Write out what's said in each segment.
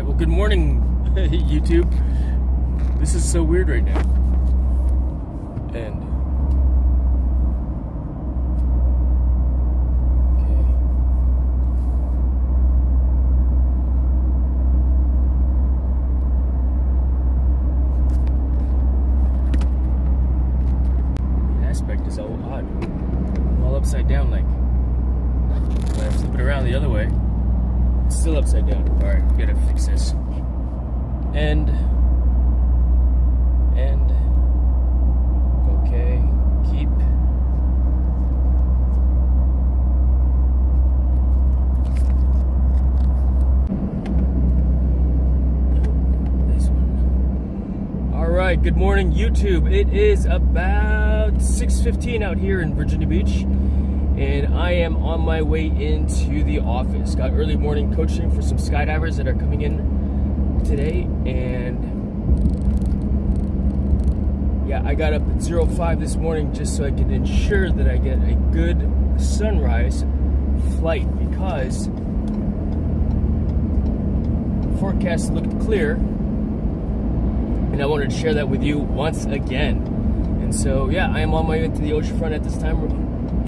Well, good morning, YouTube. This is so weird right now. And the aspect is all odd. All upside down, like when I flip it around the other way, it's still upside down. All right, we gotta fix this. And okay, keep. This one. All right, good morning, YouTube. It is about 6:15 out here in Virginia Beach, and I am on my way into the office. Got early morning coaching for some skydivers that are coming in today, and yeah, I got up at 05 this morning just so I could ensure that I get a good sunrise flight, because the forecast looked clear, and I wanted to share that with you once again. And so yeah, I am on my way to the oceanfront at this time. We're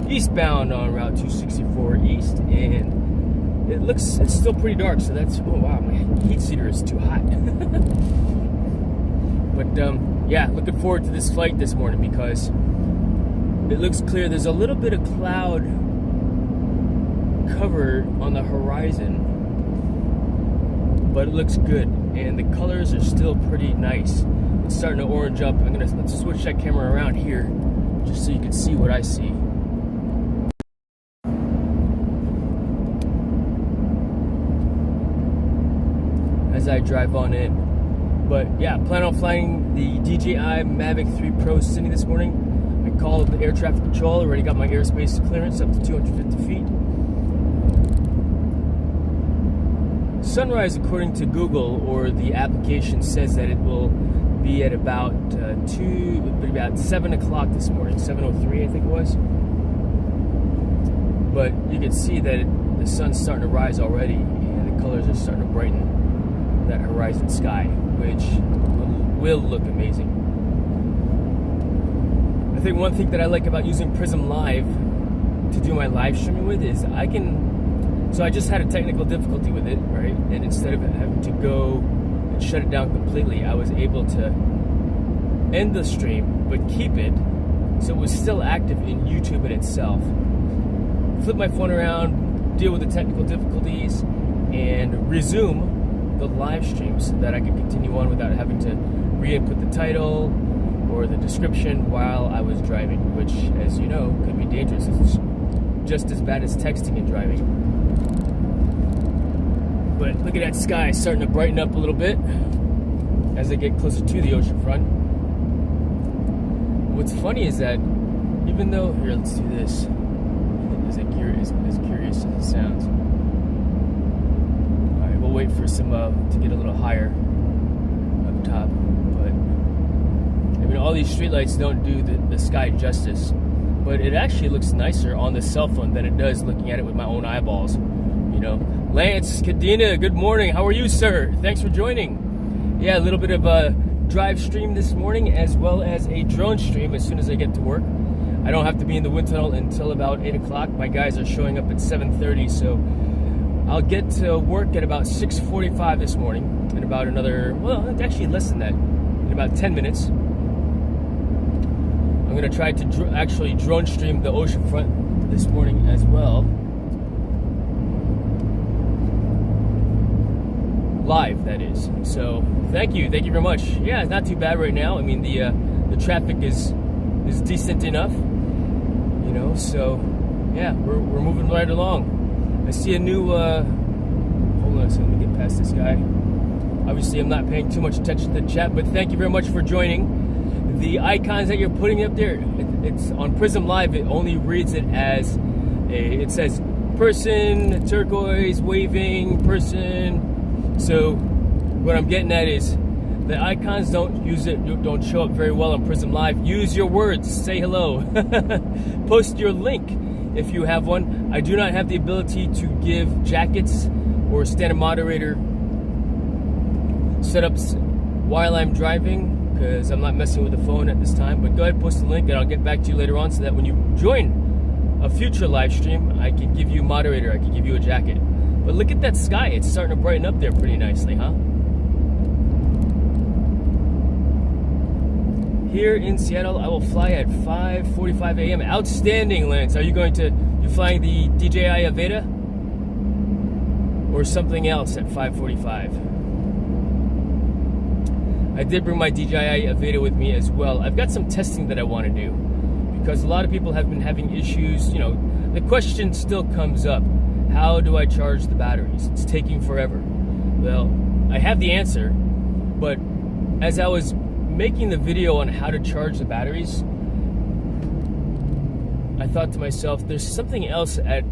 eastbound on Route 264 East, and it's still pretty dark, so that's, oh wow, my heat seater is too hot. But yeah, looking forward to this flight this morning because it looks clear. There's a little bit of cloud cover on the horizon, but it looks good, and the colors are still pretty nice. It's starting to orange up. Let's switch that camera around here just so you can see what I see. As I drive on in. But yeah, plan on flying the DJI Mavic 3 Pro Cine this morning. I called the air traffic control, already got my airspace clearance up to 250 feet. Sunrise, according to Google, or the application, says that it will be at about 7 o'clock this morning, 7:03 I think it was. But you can see that the sun's starting to rise already, and the colors are starting to brighten that horizon sky, which will look amazing. I think one thing that I like about using Prism Live to do my live streaming with is I just had a technical difficulty with it, right? And instead of having to go and shut it down completely, I was able to end the stream but keep it so it was still active in YouTube in itself. Flip my phone around, deal with the technical difficulties, and resume the live stream so that I could continue on without having to re-input the title or the description while I was driving, which, as you know, could be dangerous. It's just as bad as texting and driving. But look at that sky starting to brighten up a little bit as I get closer to the oceanfront. What's funny is that even though, here, let's do this. As curious as it sounds. We'll wait for some to get a little higher up top, but I mean, all these streetlights don't do the sky justice, but it actually looks nicer on the cell phone than it does looking at it with my own eyeballs, you know. Lance Cadena, good morning. How are you, sir? Thanks for joining. Yeah, a little bit of a drive stream this morning, as well as a drone stream as soon as I get to work. I don't have to be in the wind tunnel until about 8 o'clock. My guys are showing up at 7:30, so I'll get to work at about 6:45 this morning, in about another, well, actually less than that, in about 10 minutes. I'm going to try to actually drone stream the oceanfront this morning as well. Live, that is. So, thank you very much. Yeah, it's not too bad right now. I mean, the traffic is decent enough, you know, so yeah, we're moving right along. I see a new, hold on a second, let me get past this guy. Obviously, I'm not paying too much attention to the chat, but thank you very much for joining. The icons that you're putting up there, it's on Prism Live, it only reads it as, it says person, turquoise, waving, person. So, what I'm getting at is, the icons don't show up very well on Prism Live. Use your words, say hello. Post your link if you have one. I do not have the ability to give jackets or stand a moderator setups while I'm driving, because I'm not messing with the phone at this time. But go ahead and post the link, and I'll get back to you later on, so that when you join a future live stream, I can give you a moderator, I can give you a jacket. But look at that sky, it's starting to brighten up there pretty nicely, huh? Here in Seattle, I will fly at 5:45 a.m. Outstanding, Lance. Are you flying the DJI Aveda or something else at 5:45? I did bring my DJI Aveda with me as well. I've got some testing that I want to do, because a lot of people have been having issues. You know, the question still comes up: how do I charge the batteries? It's taking forever. Well, I have the answer, but as I was making the video on how to charge the batteries, I thought to myself, there's something else at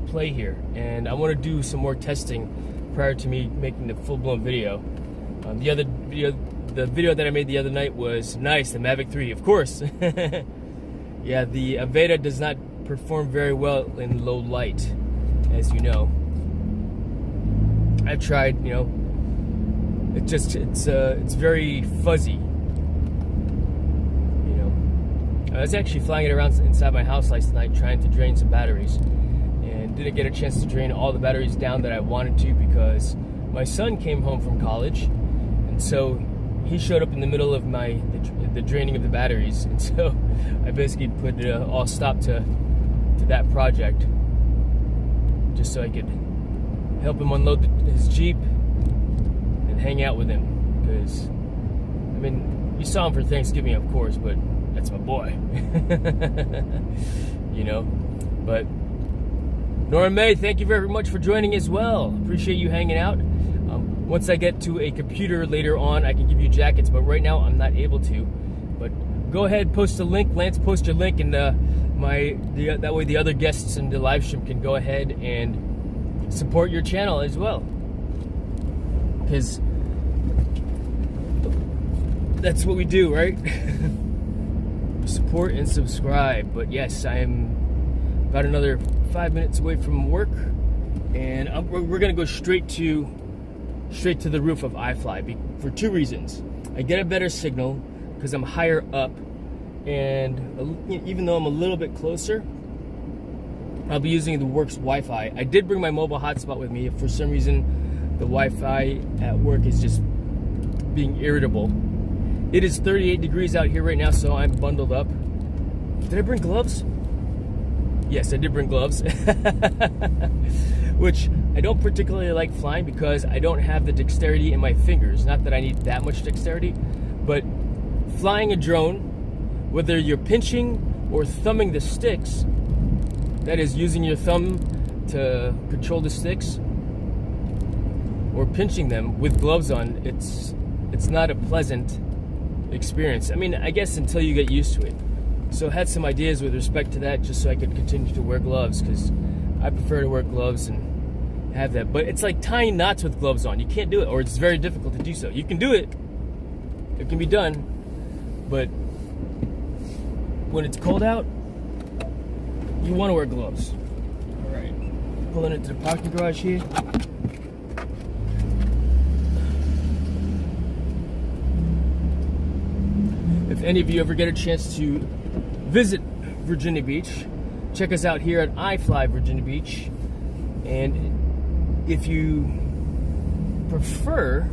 play here, and I want to do some more testing prior to me making the full-blown video. The video that I made the other night was nice, the Mavic 3, of course. Yeah, the Aveda does not perform very well in low light, as you know. I've tried, you know, it's very fuzzy. I was actually flying it around inside my house last night trying to drain some batteries, and didn't get a chance to drain all the batteries down that I wanted to, because my son came home from college, and so he showed up in the middle of the draining of the batteries, and so I basically put it all stop to that project, just so I could help him unload his Jeep and hang out with him, because, I mean, you saw him for Thanksgiving, of course, but that's my boy. You know. But Nora May, thank you very much for joining as well. Appreciate you hanging out. Once I get to a computer later on, I can give you jackets, but right now I'm not able to. But go ahead, post a link. Lance, post your link, and that way the other guests in the live stream can go ahead and support your channel as well, because that's what we do, right? Support and subscribe. But yes, I am about another 5 minutes away from work, and we're gonna go straight to the roof of iFly for two reasons. I get a better signal because I'm higher up, and even though I'm a little bit closer, I'll be using the works Wi-Fi. I did bring my mobile hotspot with me. If for some reason the Wi-Fi at work is just being irritable. It is 38 degrees out here right now, so I'm bundled up. Did I bring gloves? Yes, I did bring gloves. Which I don't particularly like flying, because I don't have the dexterity in my fingers. Not that I need that much dexterity, but flying a drone, whether you're pinching or thumbing the sticks, that is using your thumb to control the sticks, or pinching them with gloves on, it's not a pleasant experience. I mean, I guess until you get used to it. So I had some ideas with respect to that, just so I could continue to wear gloves, because I prefer to wear gloves and have that. But it's like tying knots with gloves on. You can't do it, or it's very difficult to do so. You can do it. It can be done. But when it's cold out, you want to wear gloves. All right. Pulling into the parking garage here. If any of you ever get a chance to visit Virginia Beach, check us out here at iFly Virginia Beach. And if you prefer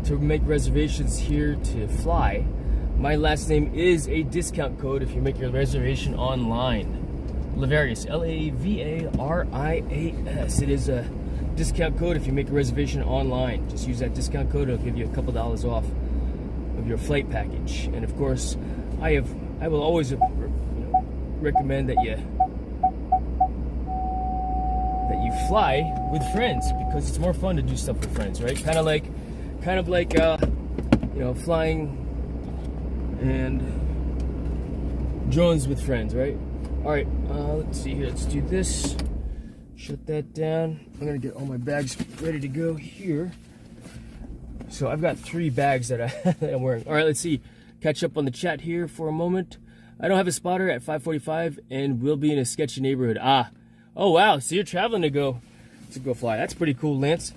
to make reservations here to fly, my last name is a discount code if you make your reservation online. Lavarius, Lavarias. It is a discount code if you make a reservation online. Just use that discount code. It'll give you a couple dollars off of your flight package. And of course, I will always recommend that you fly with friends, because it's more fun to do stuff with friends, right? Kind of like flying and drones with friends, right? All right, let's see here. Let's do this. Shut that down. I'm gonna get all my bags ready to go here. So I've got 3 bags that I'm wearing. All right, let's see. Catch up on the chat here for a moment. I don't have a spotter at 5:45, and we'll be in a sketchy neighborhood. Oh wow, so you're traveling to go fly. That's pretty cool, Lance.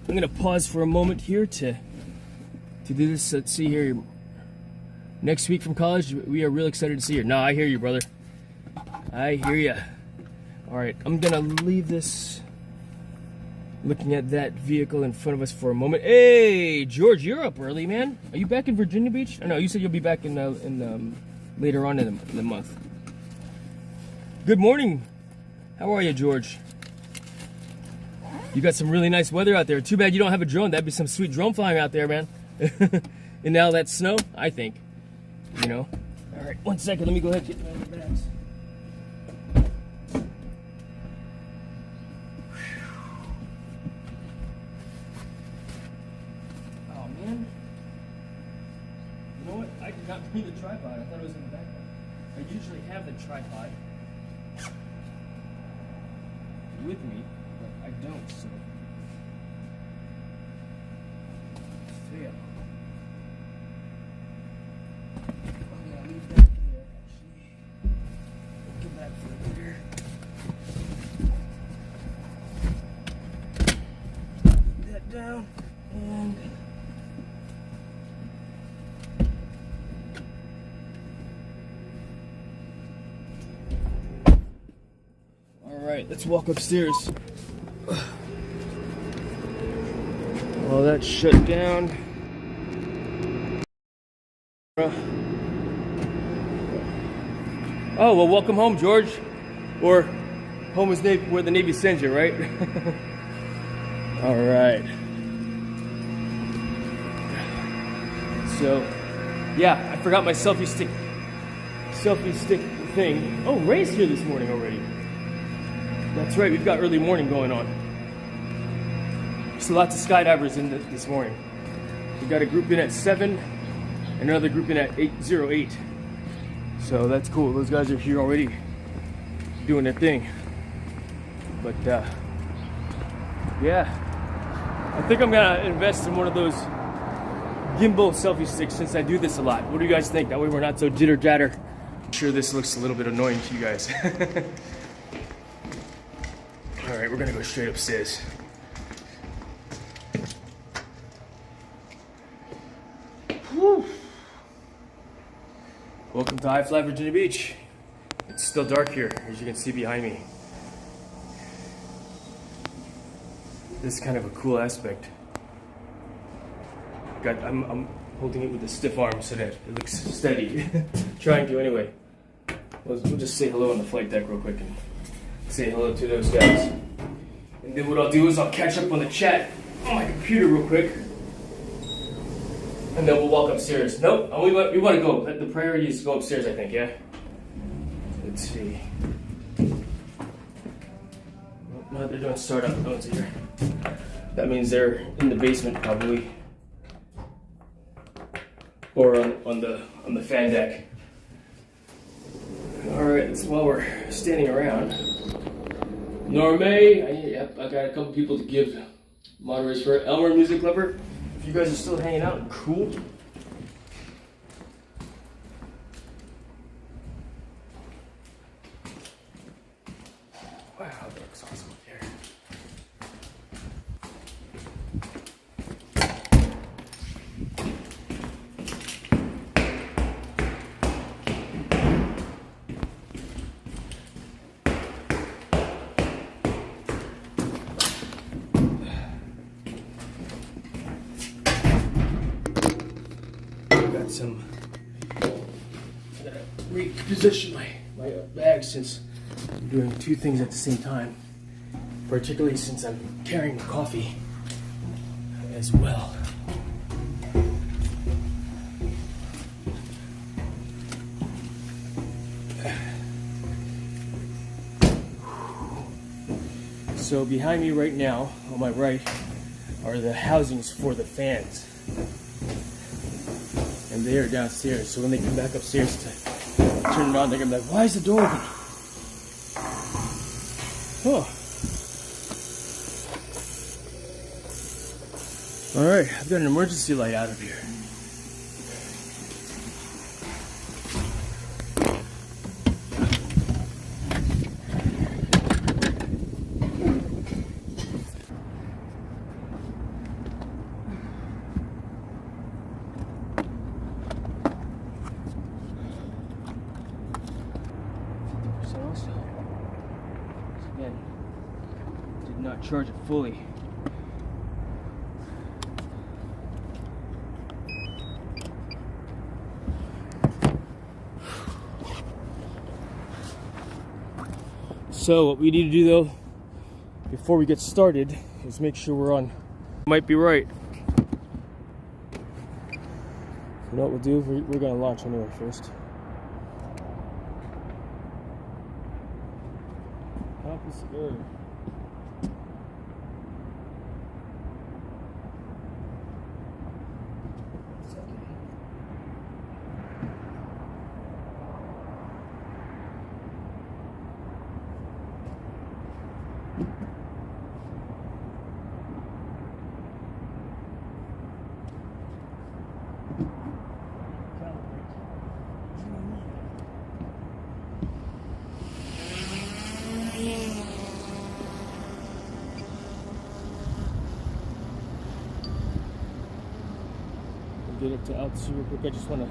I'm gonna pause for a moment here to do this. Let's see here. Next week from college, we are real excited to see you. No, I hear you, brother. I hear you. All right, I'm gonna leave this looking at that vehicle in front of us for a moment. Hey, George, you're up early, man. Are you back in Virginia Beach? Oh, no, you said you'll be back in later on in the month. Good morning. How are you, George? You got some really nice weather out there. Too bad you don't have a drone. That'd be some sweet drone flying out there, man. And now that snow, I think. You know. All right, 1 second. Let me go ahead and get my other bags. Oh man. You know what? I did not bring the tripod. I thought it was in the backpack. I usually have the tripod with me, but I don't. So. Fail. Down and all right, let's walk upstairs. Well, that's shut down. Oh, well, welcome home, George. Or home is where the Navy sends you, right? All right. So, yeah, I forgot my selfie stick thing. Oh, Ray's here this morning already. That's right, we've got early morning going on. So lots of skydivers in this morning. We got a group in at 7, and another group in at 08. So that's cool. Those guys are here already doing their thing. But yeah, I think I'm gonna invest in one of those gimbal selfie sticks since I do this a lot. What do you guys think? That way we're not so jitter jatter. I'm sure this looks a little bit annoying to you guys. All right, we're gonna go straight upstairs. Whew. Welcome to Virginia Beach. It's still dark here, as you can see behind me. This is kind of a cool aspect. I'm holding it with a stiff arm so that it looks steady. Trying to anyway. We'll just say hello on the flight deck real quick and say hello to those guys. And then what I'll do is I'll catch up on the chat on my computer real quick. And then we'll walk upstairs. Nope, we want to go. The priority is to go upstairs, I think, yeah? Let's see. No, they're doing startup. No one's here. That means they're in the basement probably. Or on the fan deck. All right, so while we're standing around, Norme, I got a couple people to give moderators for Elmer Music Lover. If you guys are still hanging out, cool. Wow, that looks awesome up here. I gotta reposition my bag since I'm doing two things at the same time, particularly since I'm carrying the coffee as well. So behind me right now, on my right, are the housings for the fans. And they are downstairs, so when they come back upstairs to turn it on, they're gonna be like, why is the door open? Oh. Alright, I've got an emergency light out of here. not charge it fully. So what we need to do though, before we get started, is make sure we're on. Might be right. You know what we'll do? We're gonna launch anyway first. Compass error. Get up to altitude real quick. I just want to,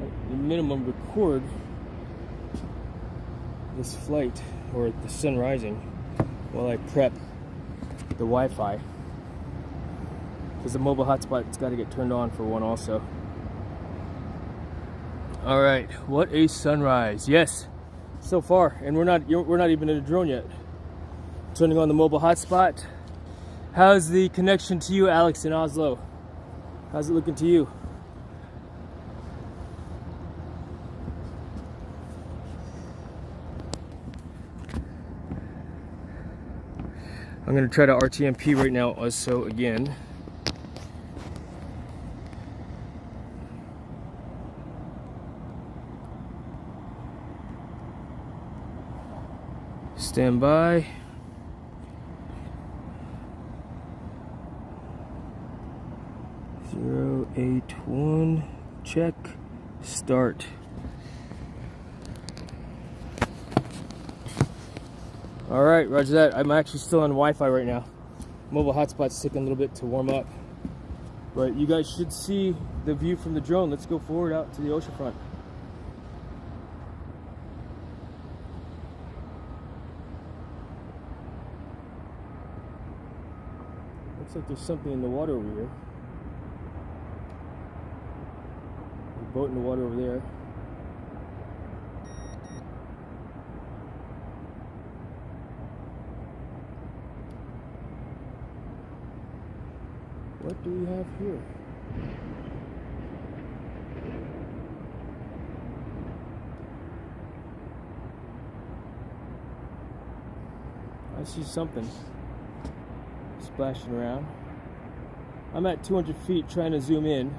at the minimum, record this flight or the sun rising while I prep the Wi-Fi, because the mobile hotspot's got to get turned on for one also. All right, what a sunrise! Yes, so far, and we're not even in a drone yet. Turning on the mobile hotspot. How's the connection to you, Alex, in Oslo? How's it looking to you? I'm going to try to RTMP right now also again. Stand by. (081) check, start. All right, roger that. I'm actually still on Wi-Fi right now. Mobile hotspot's taking a little bit to warm up, but you guys should see the view from the drone. Let's go forward out to the oceanfront. Looks like there's something in the water over here. Boat in the water over there. What do we have here? I see something splashing around. I'm at 200 feet trying to zoom in.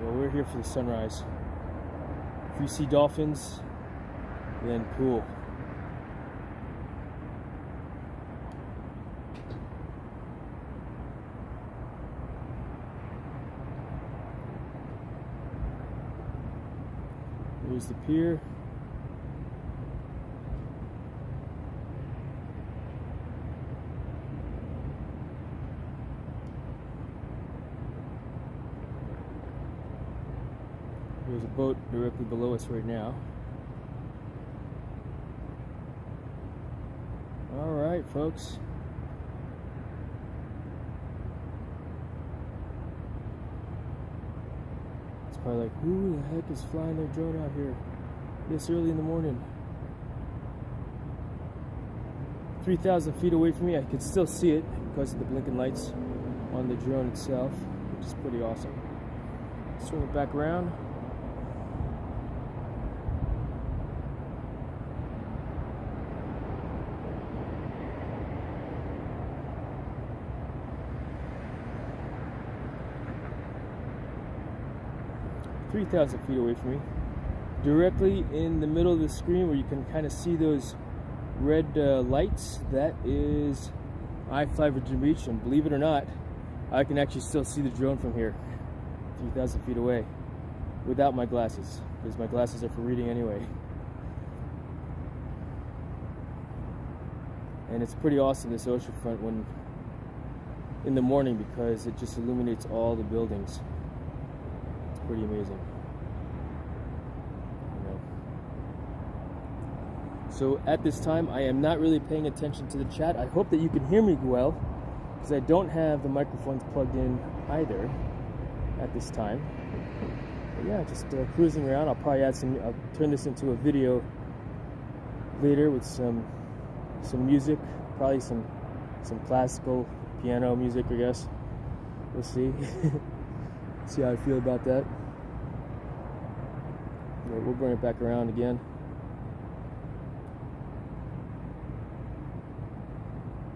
Well, we're here for the sunrise. If you see dolphins, then cool. Here's the pier. There's a boat directly below us right now. All right, folks. It's probably like, who the heck is flying their drone out here this early in the morning? 3,000 feet away from me, I can still see it because of the blinking lights on the drone itself, which is pretty awesome. Swing it back around. (3,000 feet away from me, directly in the middle of the screen where you can kind of see those red lights. That is I-Fly Virginia Beach, and believe it or not, I can actually still see the drone from here, 3,000 feet away, without my glasses, because my glasses are for reading anyway. And it's pretty awesome, this oceanfront, when in the morning, because it just illuminates all the buildings. pretty amazing. You know. So at this time, I am not really paying attention to the chat. I hope that you can hear me well, because I don't have the microphones plugged in either at this time. But yeah, just cruising around. I'll probably add some. I'll turn this into a video later with some music, probably some classical piano music, I guess. We'll see. See how I feel about that. Yeah, we'll bring it back around again.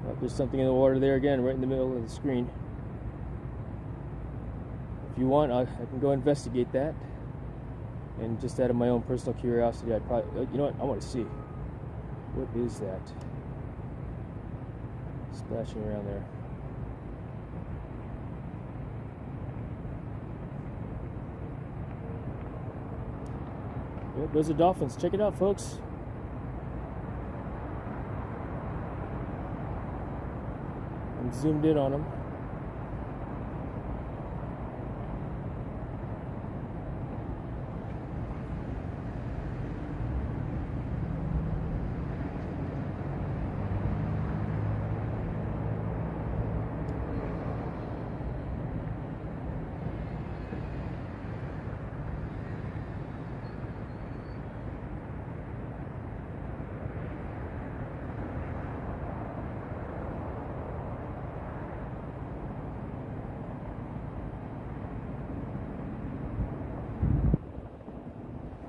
Oh, there's something in the water there again, right in the middle of the screen. If you want, I can go investigate that. And just out of my own personal curiosity, I'd probably, you know what, I want to see. What is that? Splashing around there. Yep, those are dolphins. Check it out, folks. I'm zoomed in on them.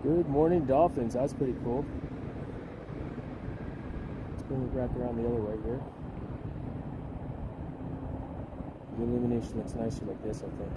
Good morning, dolphins. That's pretty cool. Let's bring it back around the other way here. The illumination looks nicer like this, I think.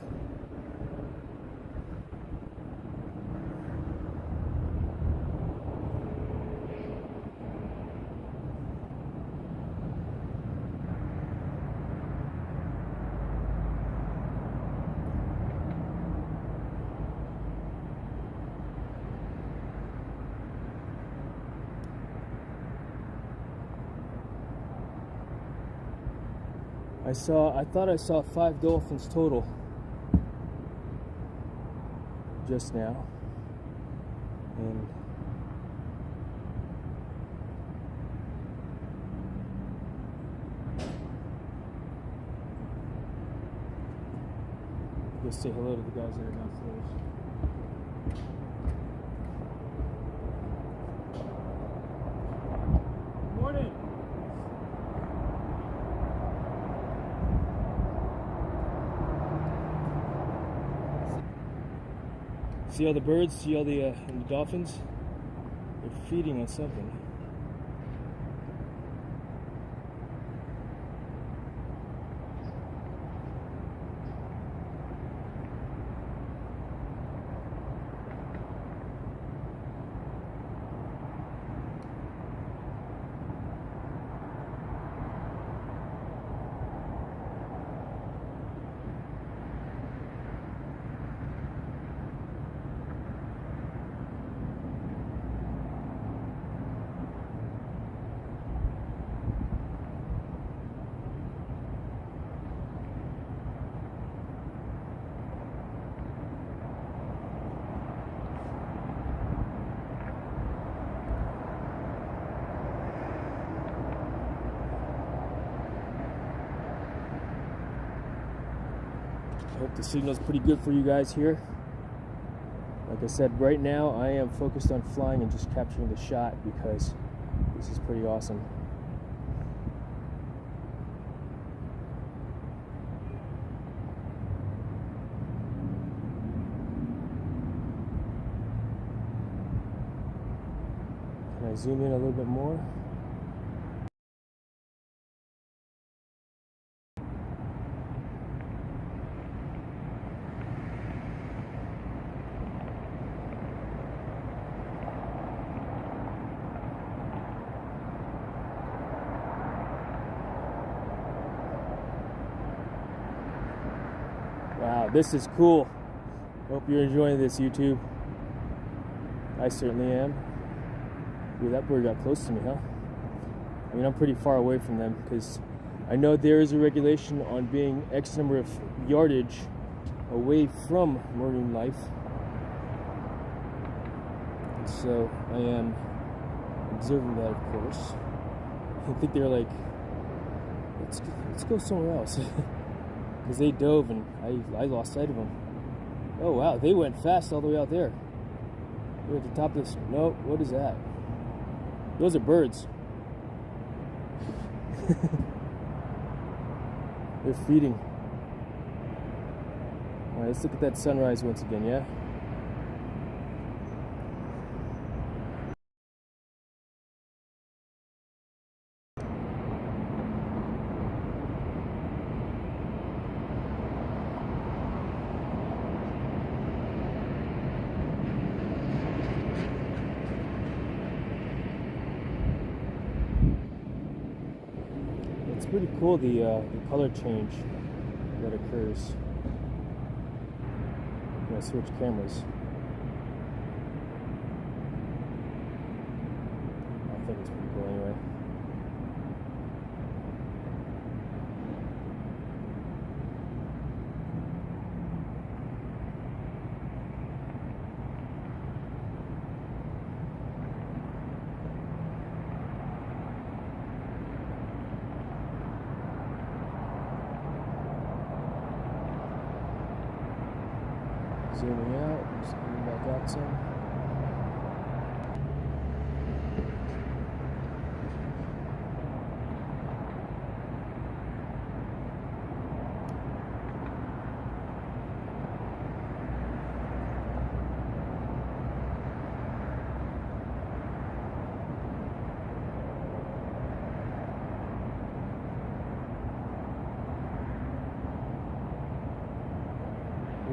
I thought I saw 5 dolphins total just now, and go say hello to the guys that are downstairs. Morning. See all the birds? See all the dolphins? They're feeding on something. I hope the signal's pretty good for you guys here. Like I said, right now I am focused on flying and just capturing the shot because this is pretty awesome. Can I zoom in a little bit more? Wow, this is cool. Hope you're enjoying this, YouTube. I certainly am. Ooh, that bird got close to me, huh? I mean, I'm pretty far away from them because I know there is a regulation on being X number of yardage away from marine life. And so I am observing that, of course. I think they're like, let's go somewhere else. Because they dove and I lost sight of them. Oh wow, they went fast all the way out there. They're at the top of this. No, what is that? Those are birds. They're feeding. Alright, let's look at that sunrise once again, yeah? It's pretty cool, the color change that occurs when I switch cameras. I think it's pretty cool anyway. Zooming out, just coming back out some.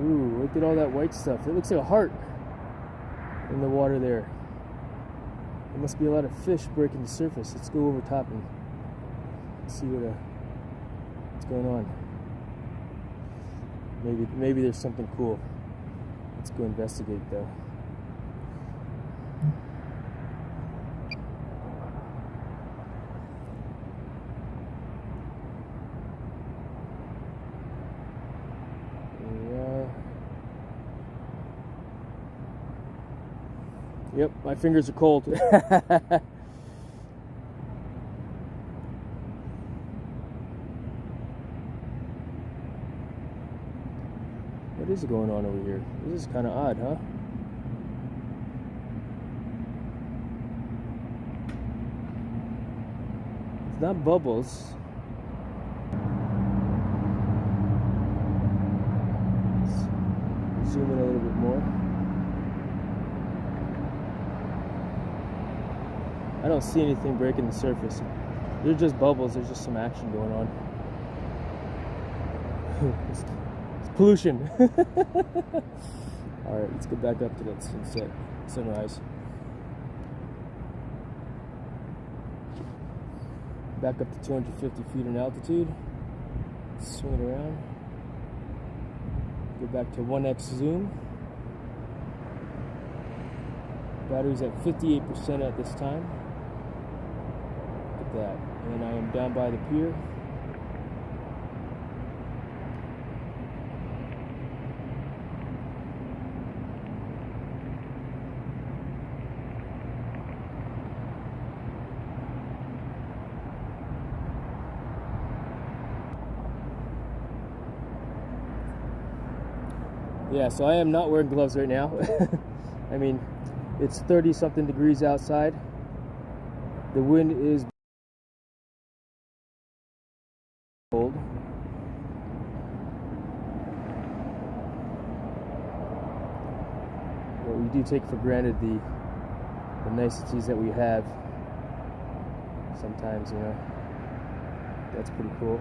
Ooh, look at all that white stuff. It looks like a heart in the water there. There must be a lot of fish breaking the surface. Let's go over top and see what's going on. Maybe there's something cool. Let's go investigate though. Yep, my fingers are cold. What is going on over here? This is kind of odd, huh? It's not bubbles. Let's zoom in a little bit more. I don't see anything breaking the surface. They're just bubbles. There's just some action going on. It's pollution. All right, let's get back up to that sunrise. Back up to 250 feet in altitude. Swing it around. Go back to 1x zoom. Battery's at 58% at this time. That, and I am down by the pier. Yeah, so I am not wearing gloves right now. I mean, it's 30 something degrees outside. The wind is cold. But we do take for granted the niceties that we have sometimes, you know. That's pretty cool.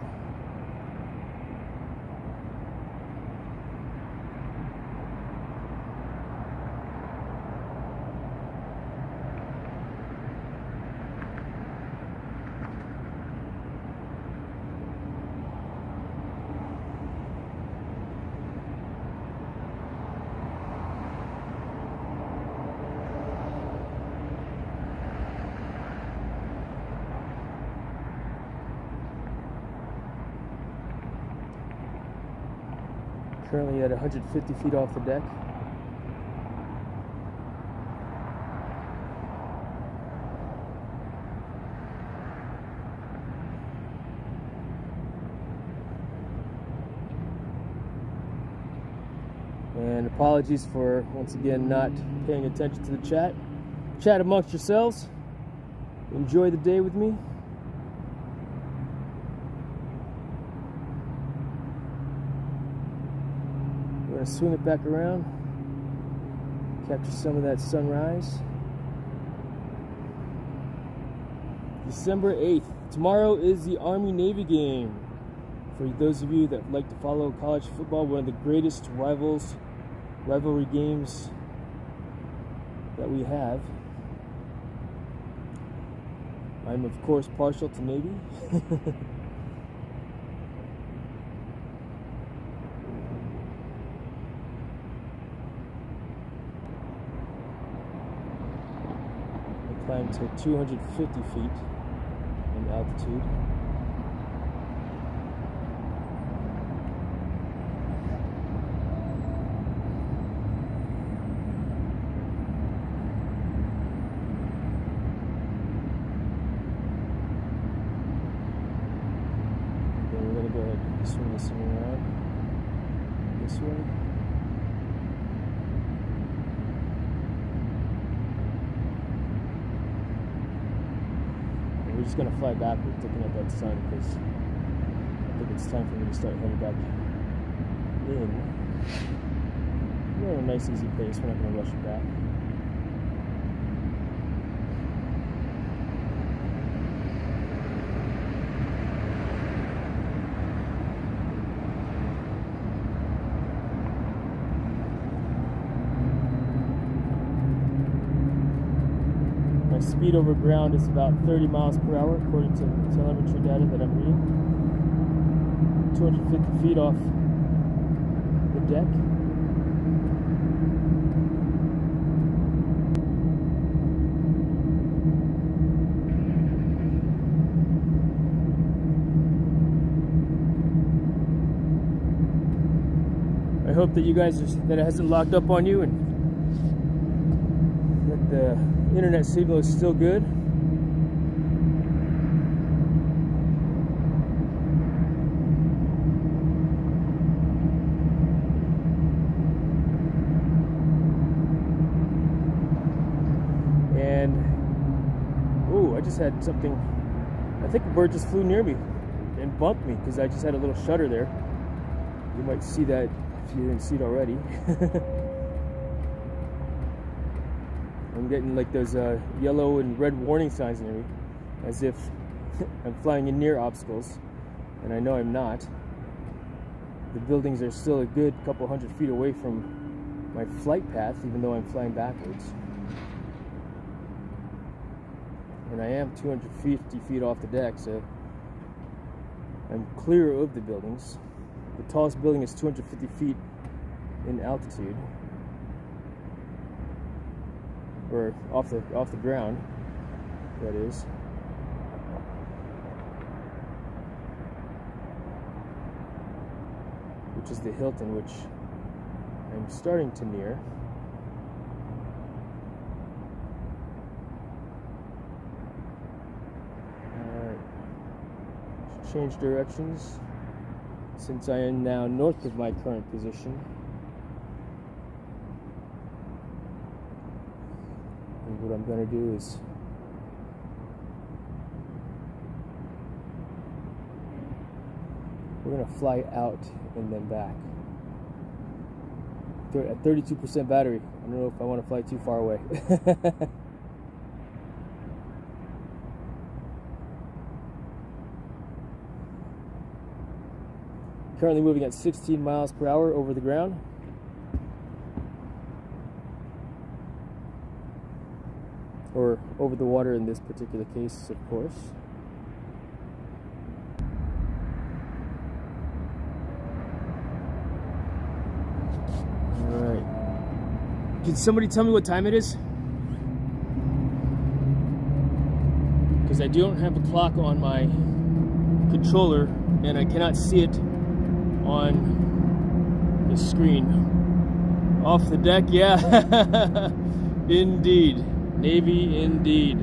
Currently at 150 feet off the deck. And apologies for, once again, not paying attention to the chat. Chat amongst yourselves. Enjoy the day with me. We're going to swing it back around. Capture some of that sunrise. December 8th. Tomorrow is the Army-Navy game. For those of you that like to follow college football, one of the greatest rivalry games that we have. I'm of course partial to Navy. I climbed to 250 feet in altitude. Swing this thing around this way. And we're just going to fly backwards looking at that sun because I think it's time for me to start heading back in. We're at a nice easy pace, we're not going to rush it back. Speed over ground is about 30 miles per hour according to telemetry data that I'm reading. 250 feet off the deck. I hope that you guys that it hasn't locked up on you and that the internet signal is still good. And oh, I just had something. I think a bird just flew near me and bumped me because I just had a little shudder there. You might see that if you didn't see it already. I'm getting like those yellow and red warning signs near me, as if I'm flying in near obstacles, and I know I'm not. The buildings are still a good couple hundred feet away from my flight path, even though I'm flying backwards. And I am 250 feet off the deck, so I'm clear of the buildings. The tallest building is 250 feet in altitude. Or off the ground, that is. Which is the Hilton, which I'm starting to near. Alright. Change directions since I am now north of my current position. What I'm going to do is we're going to fly out and then back. At 32% battery, I don't know if I want to fly too far away. Currently moving at 16 miles per hour over the ground. Or over the water in this particular case, of course. Alright. Can somebody tell me what time it is? Because I don't have a clock on my controller and I cannot see it on the screen off the deck. Yeah. Indeed, Navy indeed.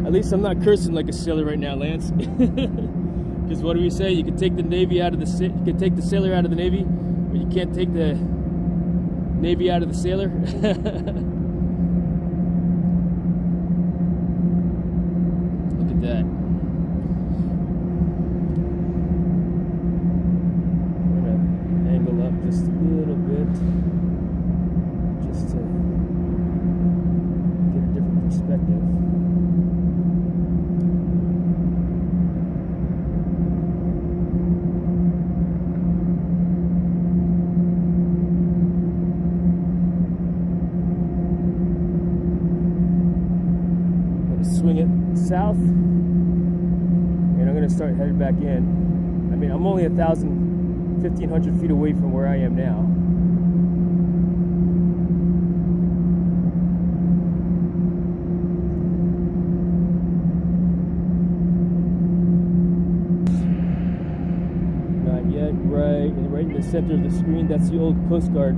At least I'm not cursing like a sailor right now, Lance. Because what do we say? You can take the Navy out of the you can take the sailor out of the Navy, but you can't take the Navy out of the sailor. Look at that. I'm gonna angle up just a little bit, just to get a different perspective. Swing it south, and I'm gonna start headed back in. I mean, I'm only 1,500 feet away from where I am now. Not yet. Right in the center of the screen, that's the old Coast Guard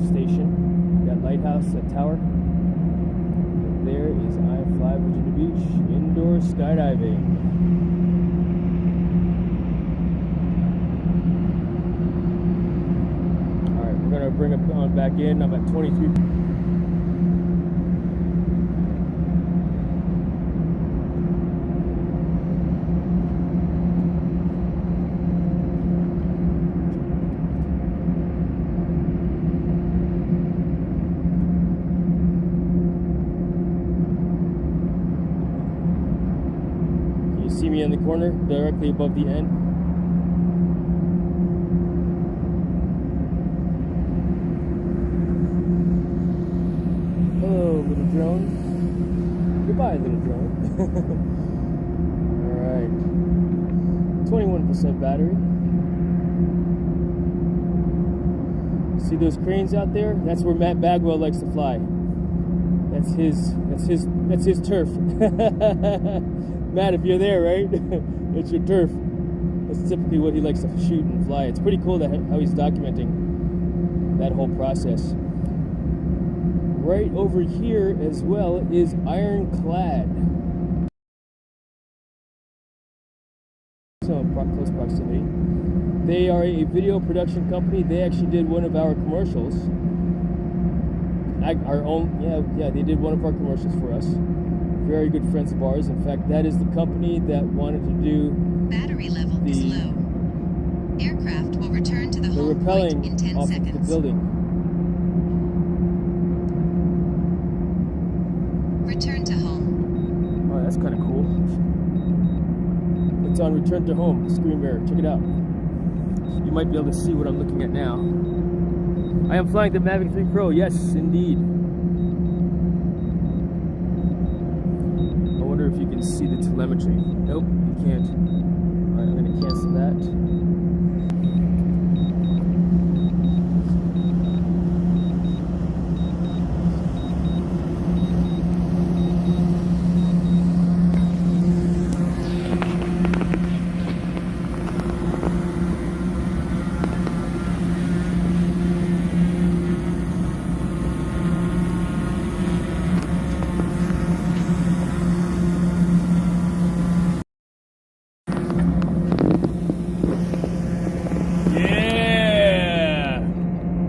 station. That lighthouse, that tower. There is I-5 Virginia Beach, indoor skydiving. Alright, we're going to bring it on back in. I'm at 23. See me in the corner directly above the end. Hello, little drone. Goodbye, little drone. Alright. 21% battery. See those cranes out there? That's where Matt Bagwell likes to fly. That's his turf. Matt, if you're there, right? It's your turf. That's typically what he likes to shoot and fly. It's pretty cool that how he's documenting that whole process. Right over here as well is Ironclad. So in close proximity. They are a video production company. They actually did one of our commercials. Our own, yeah, they did one of our commercials for us. Very good friends of ours. In fact, that is the company that wanted to do battery level is low. Aircraft will return to the home rappelling point in 10 off seconds. Of the building. Return to home. Oh, that's kind of cool. It's on Return to Home, screen mirror. Check it out. You might be able to see what I'm looking at now. I am flying the Mavic 3 Pro. Yes, indeed. I wonder if you can see the telemetry. Nope, you can't. Alright, I'm going to cancel that.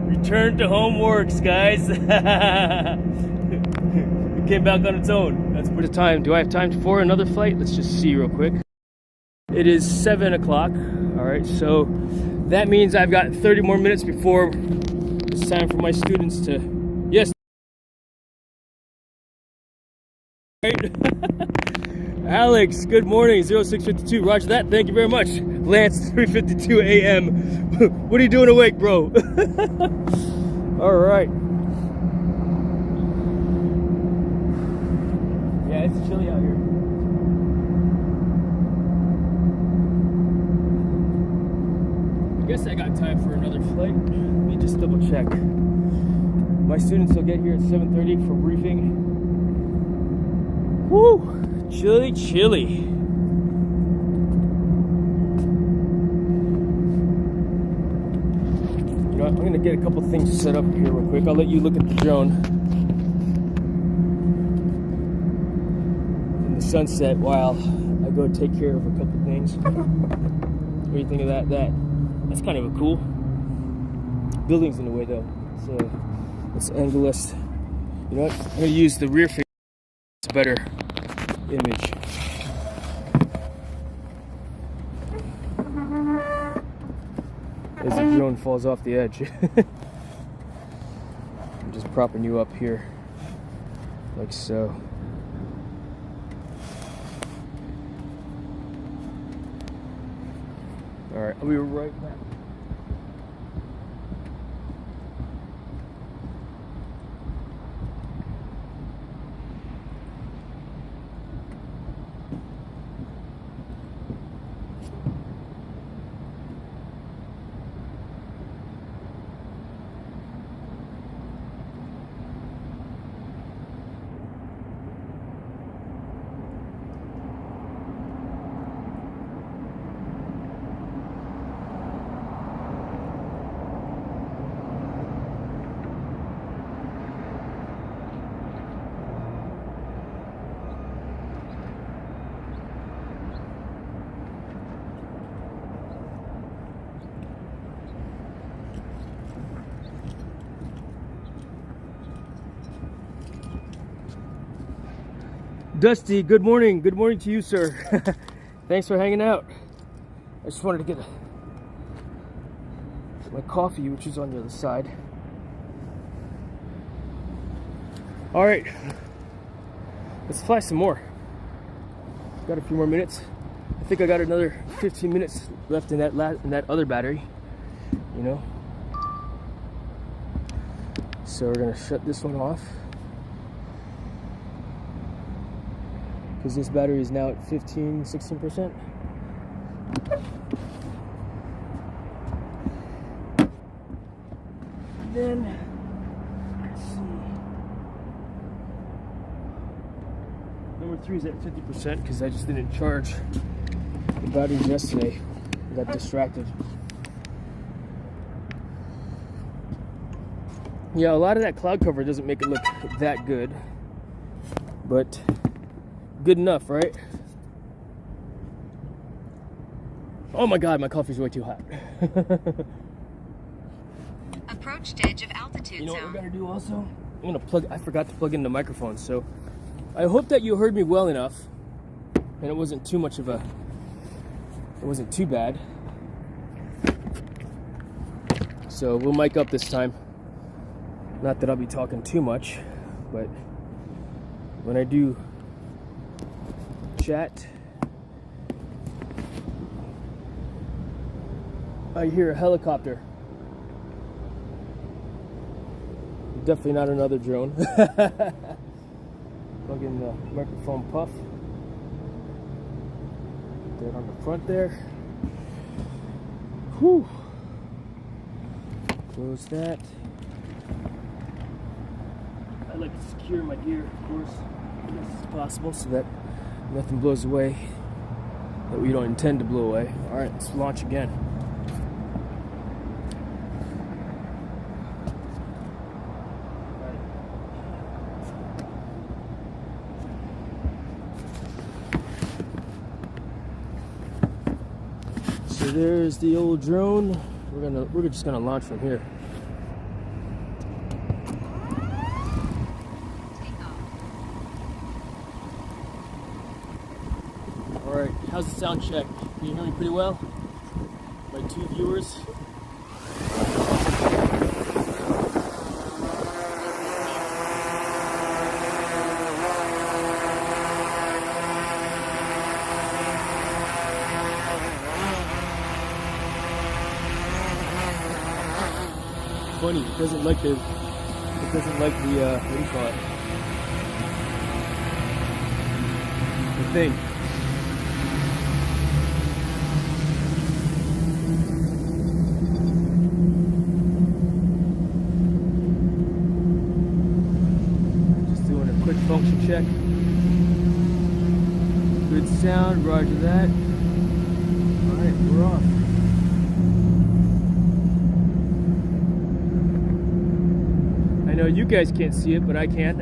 Return to home works, guys. It came back on its own. That's the time. Do I have time for another flight? Let's just see real quick. It is 7 o'clock. All right, so that means I've got 30 more minutes before it's time for my students to, yes. Alex, good morning, 0652, roger that, thank you very much. Lance, 3:52 a.m. What are you doing awake, bro? All right. Yeah, it's chilly out here. I guess I got time for another flight. Let me just double check. My students will get here at 7:30 for briefing. Woo! Chilly, chilly. You know what? I'm gonna get a couple things set up here real quick. I'll let you look at the drone in the sunset while I go take care of a couple things. What do you think of that? That's kind of a cool. Building's in the way though, so let's angle us. You know what? I'm gonna use the rear face. It's a better image. As the drone falls off the edge. I'm just propping you up here, like so. All right, I'll be right back. Dusty, good morning. Good morning to you, sir. Thanks for hanging out. I just wanted to get my coffee, which is on the other side. All right, let's fly some more. Got a few more minutes. I think I got another 15 minutes left in that other battery. You know. So we're gonna shut this one off, because this battery is now at 16%. Then, let's see. Number 3 is at 50% because I just didn't charge the batteries yesterday. I got distracted. Yeah, a lot of that cloud cover doesn't make it look that good, but good enough, right? Oh my God, my coffee's way too hot. Approached edge of altitude You know what zone. we're gonna do also? I forgot to plug in the microphone, so I hope that you heard me well enough and it wasn't too bad. So we'll mic up this time. Not that I'll be talking too much, but when I do chat, I hear a helicopter. Definitely not another drone. Plug in the microphone puff. Put that on the front there. Whew. Close that. I like to secure my gear, of course, as best as possible, so that nothing blows away that we don't intend to blow away. All right, let's launch again. So there's the old drone. We're just gonna launch from here. All right, how's the sound check? Can you hear me pretty well? My 2 viewers. Funny, it doesn't like the what do you call it? The thing. Just doing a quick function check. Good sound, roger that. Alright, we're off. know, you guys can't see it, but I can.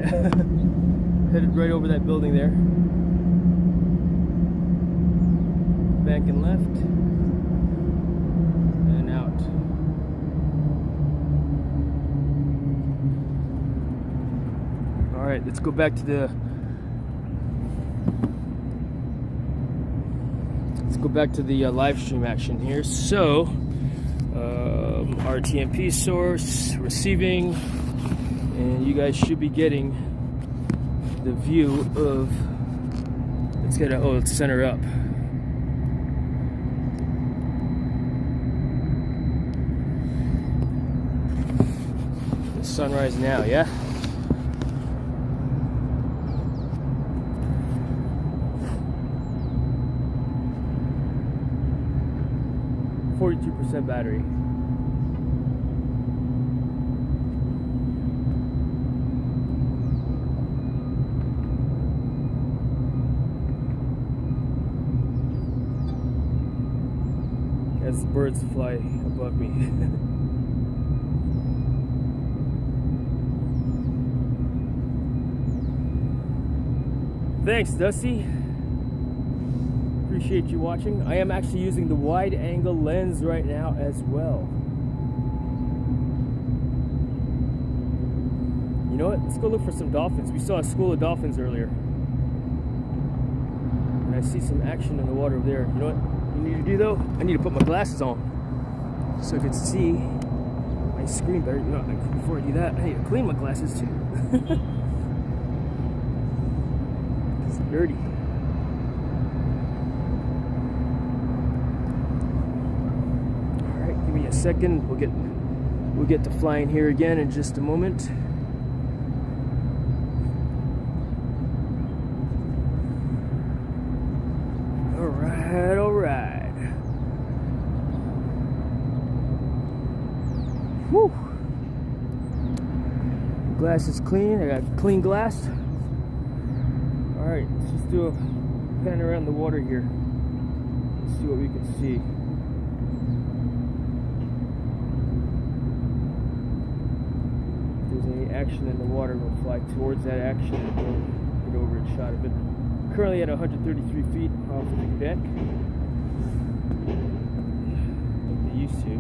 Headed right over that building there. Bank and left. And out. Alright, let's go back to the... live stream action here. So, RTMP source, receiving, and you guys should be getting the view of, let's get it, let's center up. The sunrise now, yeah? %, battery. As birds fly above me. Thanks, Dusty. Appreciate you watching. I am actually using the wide angle lens right now as well. You know what? Let's go look for some dolphins. We saw a school of dolphins earlier. And I see some action in the water over there. You know what you need to do though? I need to put my glasses on so I can see my screen better. You know, before I do that, I need to clean my glasses too. It's dirty. Give me a second. We'll get to flying here again in just a moment. All right. Woo. Glass is clean. I got clean glass. All right, let's just do a pan around the water here. Let's see what we can see. Action in the water, will fly towards that action and get over a shot of it. Currently at 133 feet off the deck, like they used to.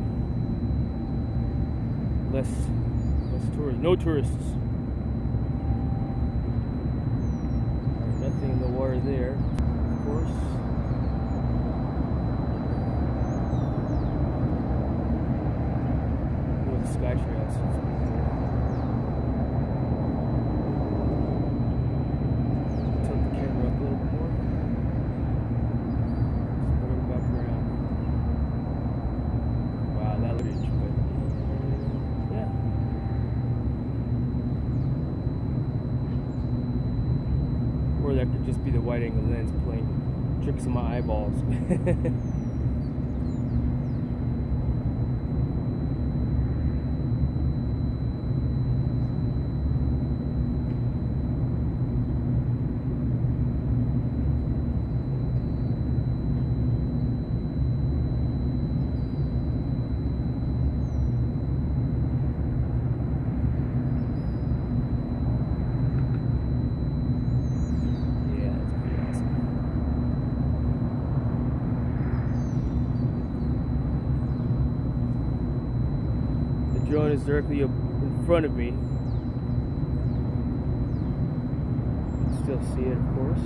Less tourists, no tourists. Nothing in the water there, of course. With the sky trails. That could just be the wide angle lens playing tricks on my eyeballs. Drone is directly in front of me. You can still see it, of course.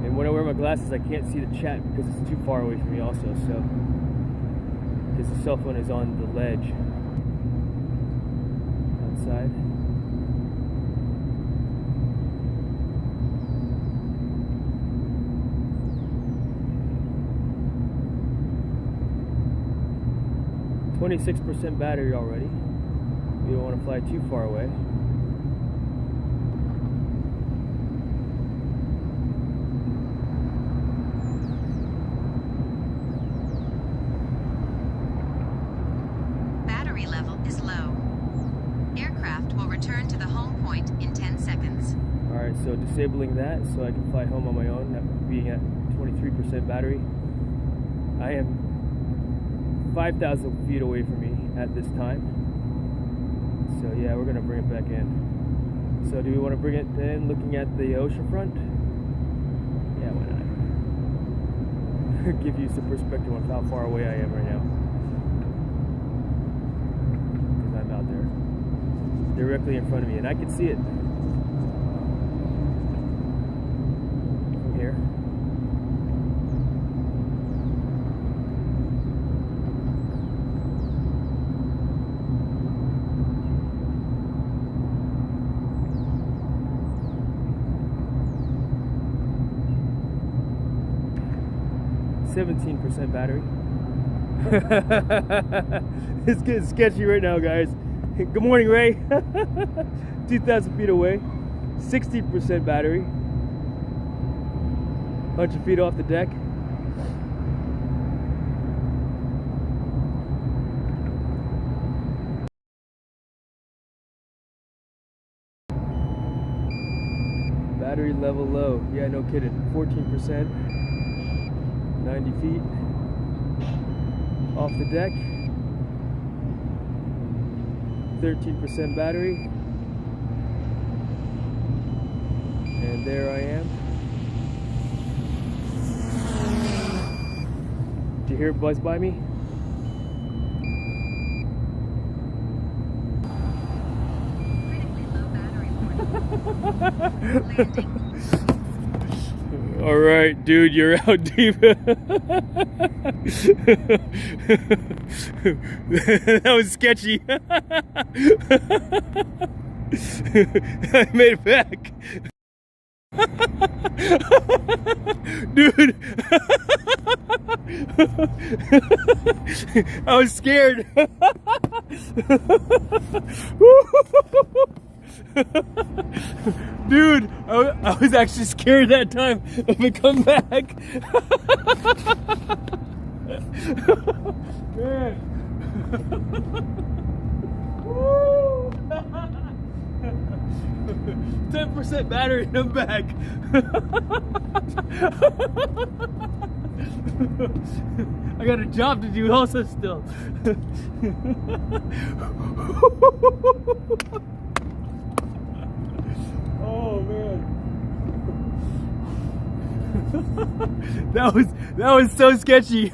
And when I wear my glasses, I can't see the chat because it's too far away from me also, so because the cell phone is on the ledge outside. %, battery already. You don't want to fly too far away. Battery level is low. Aircraft will return to the home point in 10 seconds. Alright, so disabling that so I can fly home on my own, that being at 23% battery. I am 5,000 feet away from me at this time. So yeah, we're gonna bring it back in. So do we want to bring it in looking at the ocean front? Yeah, why not? Give you some perspective on how far away I am right now. Because I'm out there. Directly in front of me, and I can see it from here. %17 battery. It's getting sketchy right now, guys. Good morning, Ray. 2,000 feet away. 60% battery. 100 feet off the deck. Battery level low. Yeah, no kidding. 14%. 90 feet off the deck. 13% battery. And there I am. Did you hear it buzz by me? Critically low battery landing. All right, dude, you're out deep. That was sketchy. I made it back. Dude. I was scared. Dude, I was actually scared that time of it come back. Man. Woo. 10% battery and I'm back. I got a job to do also still. Oh man. That was so sketchy.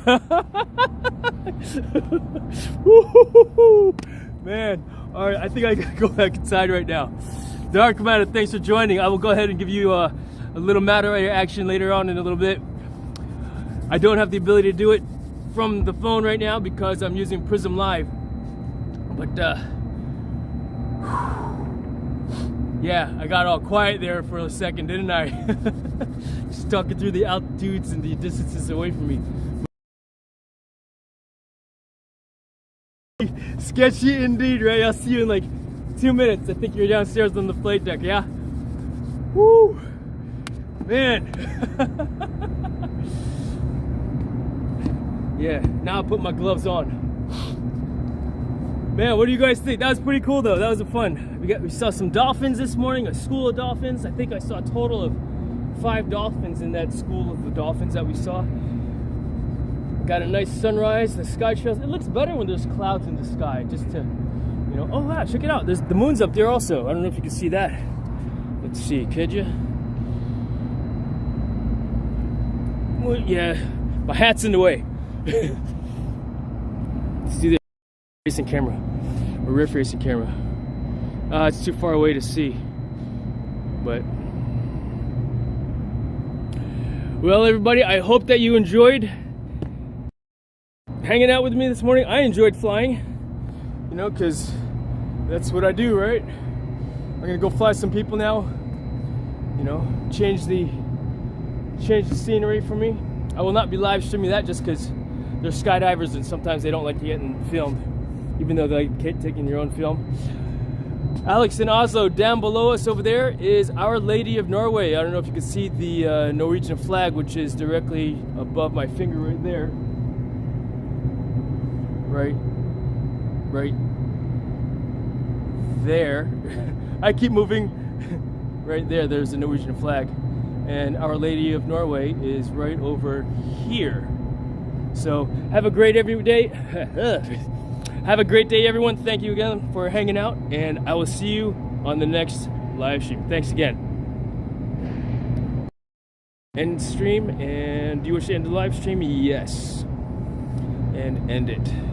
Man, all right, I think I gotta go back inside right now. Dark Commander, thanks for joining. I will go ahead and give you a little matter action later on in a little bit. I don't have the ability to do it from the phone right now because I'm using Prism Live. But yeah, I got all quiet there for a second, didn't I? Just talking through the altitudes and the distances away from me. Sketchy indeed, Ray. I'll see you in like 2 minutes. I think you're downstairs on the flight deck, yeah? Woo! Man. Yeah, now I'll put my gloves on. Man, what do you guys think? That was pretty cool though. That was fun. We saw some dolphins this morning, a school of dolphins. I think I saw a total of 5 dolphins in that school of the dolphins that we saw. Got a nice sunrise, the sky trails. It looks better when there's clouds in the sky, just to, you know. Oh wow, check it out. There's the moon's up there also. I don't know if you can see that. Let's see, could you? Well, yeah, my hat's in the way. Let's do the facing camera, or rear facing camera. It's too far away to see, but well, everybody, I hope that you enjoyed hanging out with me this morning. I enjoyed flying, you know, because that's what I do, right? I'm gonna go fly some people now, you know, change the scenery for me. I will not be live streaming that just because they're skydivers and sometimes they don't like to get filmed, even though they like taking their own film. Alex in Oslo, down below us over there is Our Lady of Norway. I don't know if you can see the Norwegian flag, which is directly above my finger right there. Right there. I keep moving. Right there, there's the Norwegian flag. And Our Lady of Norway is right over here. So have a great day. Have a great day, everyone. Thank you again for hanging out, and I will see you on the next live stream. Thanks again. End stream, and do you wish to end the live stream? Yes. And end it.